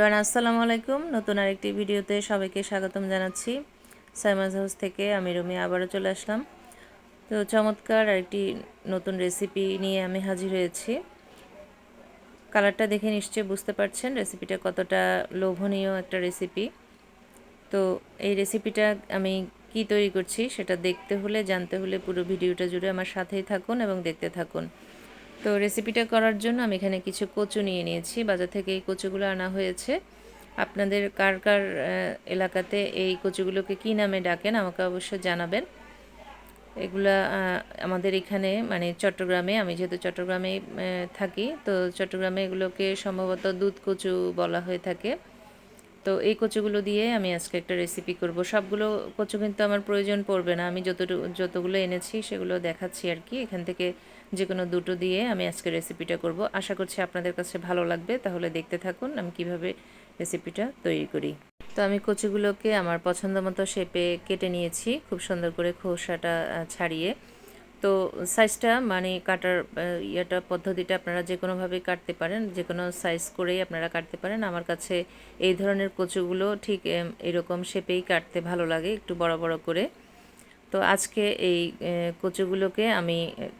Everyone, আসসালামু আলাইকুম। নতুন আরেকটি ভিডিওতে সবাইকে স্বাগতম জানাচ্ছি। সাইমাজ হাউস থেকে আমি রুমি আবারও চলে আসলাম। তো চমৎকার আরেকটি নতুন রেসিপি নিয়ে আমি হাজির হয়েছি। কালারটা দেখে নিশ্চয়ই বুঝতে পারছেন রেসিপিটা কতটা লোভনীয় একটা রেসিপি। তো এই রেসিপিটা আমি কি তৈরি করছি সেটা দেখতে হলে, জানতে হলে পুরো ভিডিওটা জুড়ে আমার সাথেই থাকুন এবং দেখতে থাকুন। তো রেসিপিটা করার জন্য আমি এখানে কিছু কচু নিয়ে নিয়েছি। বাজার থেকে এই কচুগুলো আনা হয়েছে। আপনাদের কার কার এলাকাতে এই কচুগুলোকে কী নামে ডাকেন আমাকে অবশ্যই জানাবেন। এগুলা আমাদের এখানে মানে চট্টগ্রামে, আমি যেহেতু চট্টগ্রামে থাকি, তো চট্টগ্রামে এগুলোকে সম্ভবত দুধ কচু বলা হয়ে থাকে। তো এই কচুগুলো দিয়ে আমি আজকে একটা রেসিপি করব। সবগুলো কচু কিন্তু আমার প্রয়োজন পড়বে না, আমি যতগুলো এনেছি সেগুলো দেখাচ্ছি আর কি। এখান থেকে যে কোনো দুটো দিয়ে আমি আজকে রেসিপিটা করব। আশা করছি আপনাদের কাছে ভালো লাগবে। তাহলে দেখতে থাকুন আমি কিভাবে রেসিপিটা তৈরি করি। তো আমি কচুগুলোকে আমার পছন্দ মতো শেপে কেটে নিয়েছি, খুব সুন্দর করে খোসাটা ছাড়িয়ে। তো সাইজটা মানে কাটার ইয়েটা পদ্ধতিটা আপনারা যে কোনোভাবেই কাটতে পারেন, যে কোনো সাইজ করেই আপনারা কাটতে পারেন। আমার কাছে এই ধরনের কচুগুলো ঠিক এরকম শেপেই কাটতে ভালো লাগে, একটু বড় বড় করে। তো আজকে এই কচুগুলোকে আমি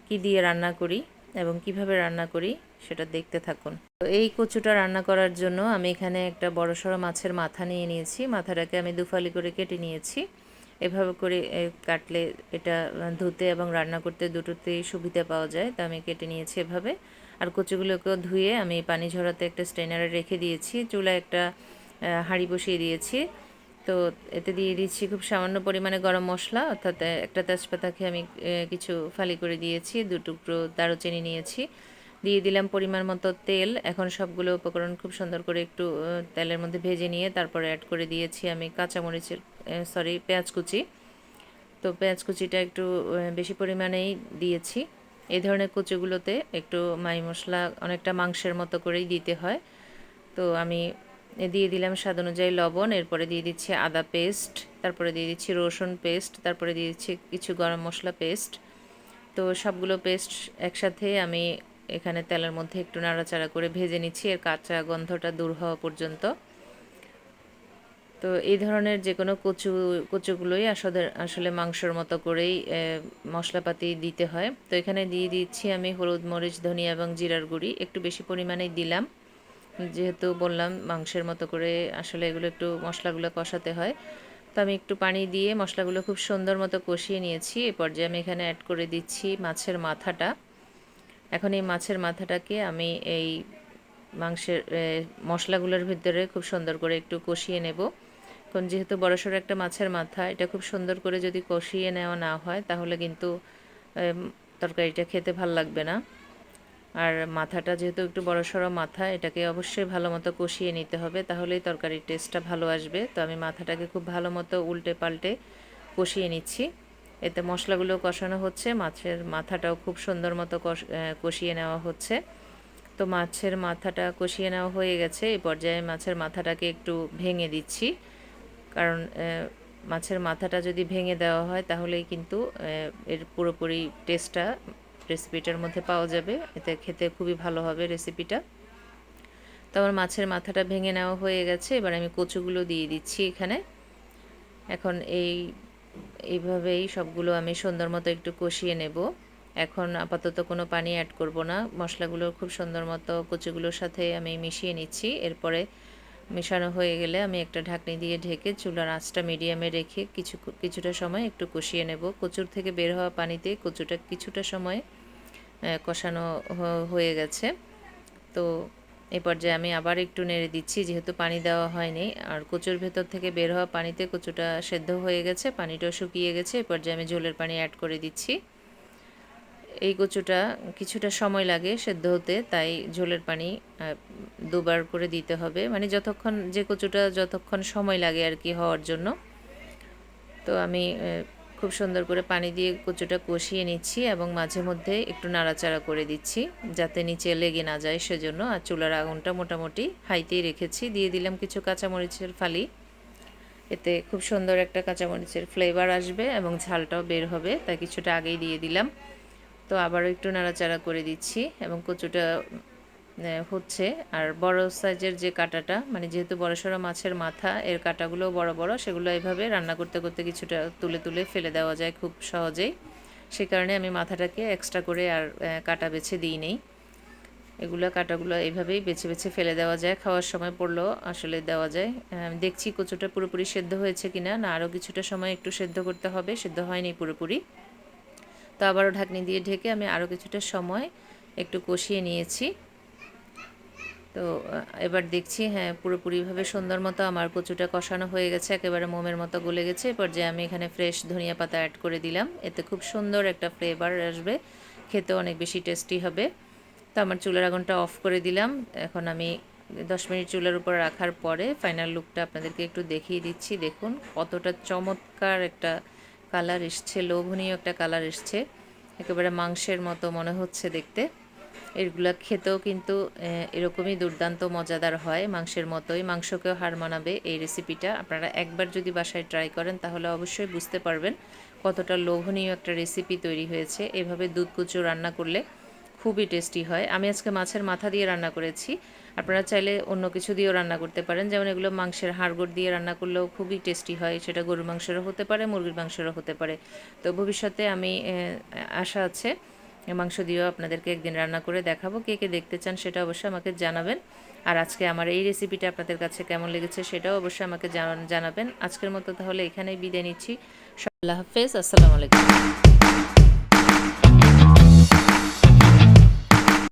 কি দিয়ে রান্না করি এবং কিভাবে রান্না করি সেটা দেখতে থাকুন। তো এই কচুটা রান্না করার জন্য আমি এখানে একটা বড়সড় মাছের মাথা নিয়ে নিয়েছি। মাথাটাকে আমি দুফালি করে কেটে নিয়েছি। এভাবে করে কাটলে এটা ধুতে এবং রান্না করতে দুটোতেই সুবিধা পাওয়া যায়, তো আমি কেটে নিয়েছি এভাবে। আর কচুগুলোকেও ধুয়ে আমি পানি ঝরাতে একটা স্ট্রেনারে রেখে দিয়েছি। চুলায় একটা হাঁড়ি বসিয়ে দিয়েছি। তো এতে দিয়ে দিচ্ছি খুব সামান্য পরিমাণে গরম মশলা, অর্থাৎ একটা তেজপাতাকে আমি কিছু ফালি করে দিয়েছি, 2 টুকরো দারুচিনি নিয়েছি, দিয়ে দিলাম পরিমাণ মতো তেল। এখন সবগুলো উপকরণ খুব সুন্দর করে একটু তেলের মধ্যে ভেজে নিয়ে তারপরে অ্যাড করে দিয়েছি আমি পেঁয়াজ কুচি। তো পেঁয়াজ কুচিটা একটু বেশি পরিমাণেই দিয়েছি। এই ধরনের কচুগুলোতে একটু মাই মশলা অনেকটা মাংসের মতো করেই দিতে হয়। তো আমি দিয়ে দিলাম স্বাদ অনুযায়ী লবণ, এরপরে দিয়ে দিচ্ছি আদা পেস্ট, তারপরে দিয়ে দিচ্ছি রসুন পেস্ট, তারপরে দিয়ে দিচ্ছি কিছু গরম মশলা পেস্ট। তো সবগুলো পেস্ট একসাথে আমি এখানে তেলের মধ্যে একটু নাড়াচাড়া করে ভেজে নিচ্ছি, এর কাঁচা গন্ধটা দূর হওয়া পর্যন্ত। তো এই ধরনের যে কোনো কচুগুলোই আসলে মাংসর মতো করেই মশলাপাতি দিতে হয়। তো এখানে দিয়ে দিচ্ছি আমি হলুদ, মরিচ, ধনিয়া এবং জিরার গুঁড়ি একটু বেশি পরিমাণেই দিলাম, যেহেতু বললাম মাংসের মতো করে আসলে এগুলো একটু মশলাগুলো কষাতে হয়। তো আমি একটু পানি দিয়ে মশলাগুলো খুব সুন্দর মতো কষিয়ে নিয়েছি। এই পর্যায়ে আমি এখানে অ্যাড করে দিচ্ছি মাছের মাথাটা। এখন এই মাছের মাথাটাকে আমি এই মাংসের মশলাগুলোর ভিতরে খুব সুন্দর করে একটু কষিয়ে নেব। কারণ যেহেতু বড়সড় একটা মাছের মাথা, এটা খুব সুন্দর করে যদি কষিয়ে নেওয়া না হয় তাহলে কিন্তু তরকারিটা খেতে ভাল লাগবে না। আর মাথাটা যেহেতু একটু বড়সড় মাথা, এটাকে অবশ্যই ভালো মতো কষিয়ে নিতে হবে, তাহলেই তরকারির টেস্টটা ভালো আসবে। তো আমি মাথাটাকে খুব ভালো মতো উল্টে পাল্টে কষিয়ে নিচ্ছি। এতে মশলাগুলো কষানো হচ্ছে, মাছের মাথাটাও খুব সুন্দর মতো কষিয়ে নেওয়া হচ্ছে। তো মাছের মাথাটা কষিয়ে নেওয়া হয়ে গেছে। এই পর্যায়ে মাছের মাথাটাকে একটু ভেঙে দিচ্ছি, কারণ মাছের মাথাটা যদি ভেঙে দেওয়া হয় তাহলেই কিন্তু এর পুরোপুরি টেস্টটা রেসিপিটার মধ্যে পাওয়া যাবে, এতে খেতে খুবই ভালো হবে রেসিপিটা। তো আমার মাছের মাথাটা ভেঙে নেওয়া হয়ে গেছে। এবার আমি কচুগুলো দিয়ে দিচ্ছি এখানে। এখন এইভাবেই সবগুলো আমি সুন্দর মতো একটু কষিয়ে নেব। এখন আপাতত কোনো পানি অ্যাড করব না, মশলাগুলো খুব সুন্দর মতো কচুগুলোর সাথে আমি মিশিয়ে নিচ্ছি। এরপরে মেশানো হয়ে গেলে আমি একটা ঢাকনি দিয়ে ঢেকে চুলার আঁচটা মিডিয়ামে রেখে কিছুটা সময় একটু কষিয়ে নেব। কচুর থেকে বের হওয়া পানিতে কচুটা কিছুটা সময় কষানো হয়ে গেছে। তো এই পর্যায়ে আমি আবার একটু নেড়ে দিচ্ছি, যেহেতু পানি দেওয়া হয়নি। আর কচুর ভেতর থেকে বের হওয়া পানিতে কচুটা সেদ্ধ হয়ে গেছে, পানিটাও শুকিয়ে গেছে। এই পর্যায়ে আমি ঝোলের পানি অ্যাড করে দিচ্ছি। এই কচুটা কিছুটা সময় লাগে সেদ্ধ হতে, তাই ঝোলের পানি দুবার করে দিতে হবে, মানে যতক্ষণ সময় লাগে আর কি হওয়ার জন্য। তো আমি খুব সুন্দর করে পানি দিয়ে কচুটা কষিয়ে নিচ্ছি এবং মাঝে মধ্যে একটু নাড়াচাড়া করে দিচ্ছি যাতে নিচে লেগে না যায় সেজন্য। আর চুলার আগুনটা মোটামুটি হাইতেই রেখেছি। দিয়ে দিলাম কিছু কাঁচামরিচের ফালি, এতে খুব সুন্দর একটা কাঁচামরিচের ফ্লেভার আসবে এবং ঝালটাও বের হবে, তাই কিছুটা আগেই দিয়ে দিলাম। তো আবারও একটু নাড়াচাড়া করে দিচ্ছি এবং কচুটা হচ্ছে। আর বড় সাইজের যে কাঁটাটা, মানে যেহেতু বড়সড় মাছের মাথা, এর কাঁটাগুলো বড় বড়, সেগুলো এইভাবে রান্না করতে করতে কিছুটা তুলে তুলে ফেলে দেওয়া যায় খুব সহজেই। সে কারণে আমি মাথাটাকে এক্সট্রা করে আর কাঁটা বেছে দিই নেই। এগুলো কাঁটাগুলো এইভাবেই বেছে বেছে ফেলে দেওয়া যায়, খাওয়ার সময় পড়লেও আসলে দেওয়া যায়। দেখছি কচুটা পুরোপুরি সেদ্ধ হয়েছে কিনা, না আরও কিছুটা সময় একটু সেদ্ধ করতে হবে, সেদ্ধ হয়নি পুরোপুরি। তো আবারও ঢাকনি দিয়ে ঢেকে আমি আরও কিছুটা সময় একটু কষিয়ে নিয়েছি। তো এবার দেখছি হ্যাঁ পুরোপুরিভাবে সুন্দর মতো আমার কচুটা কষানো হয়ে গেছে, একেবারে মোমের মতো গলে গেছে। এরপর যে আমি এখানে ফ্রেশ ধনিয়া পাতা অ্যাড করে দিলাম, এতে খুব সুন্দর একটা ফ্লেভার আসবে, খেতেও অনেক বেশি টেস্টি হবে। তো আমার চুলার আগুনটা অফ করে দিলাম। এখন আমি 10 মিনিট চুলার উপর রাখার পরে ফাইনাল লুকটা আপনাদেরকে একটু দেখিয়ে দিচ্ছি। দেখুন কতটা চমৎকার একটা কালার এসছে, লোভনীয় একটা কালার এসছে, একেবারে মাংসের মতো মনে হচ্ছে দেখতে। এগুলা খেতেও কিন্তু এরকমই দুর্দান্ত মজাদার হয়, মাংসের মতোই, মাংসকেও হার মানাবে এই রেসিপিটা। আপনারা একবার যদি বাসায় ট্রাই করেন তাহলে অবশ্যই বুঝতে পারবেন কতটা লোভনীয় একটা রেসিপি তৈরি হয়েছে। এভাবে দুধ কচু রান্না করলে খুবই টেস্টি হয়। আমি আজকে মাছের মাথা দিয়ে রান্না করেছি, আপনারা চাইলে অন্য কিছু দিয়েও রান্না করতে পারেন, যেমন এগুলো মাংসের হাড়গোড় দিয়ে রান্না করলেও খুবই টেস্টি হয়। সেটা গরুর মাংসেরও হতে পারে, মুরগির মাংসেরও হতে পারে। তো ভবিষ্যতে আমি আশা আছে মাংস দিয়েও আপনাদেরকে একদিন রান্না করে দেখাবো। কে কে দেখতে চান সেটা অবশ্যই আমাকে জানাবেন। আর আজকে আমার এই রেসিপিটা আপনাদের কাছে কেমন লেগেছে সেটাও অবশ্যই আমাকে জানাবেন। আজকের মতো তাহলে এখানেই বিদায় নিচ্ছি। আল্লাহ হাফেজ, আসসালামু আলাইকুম।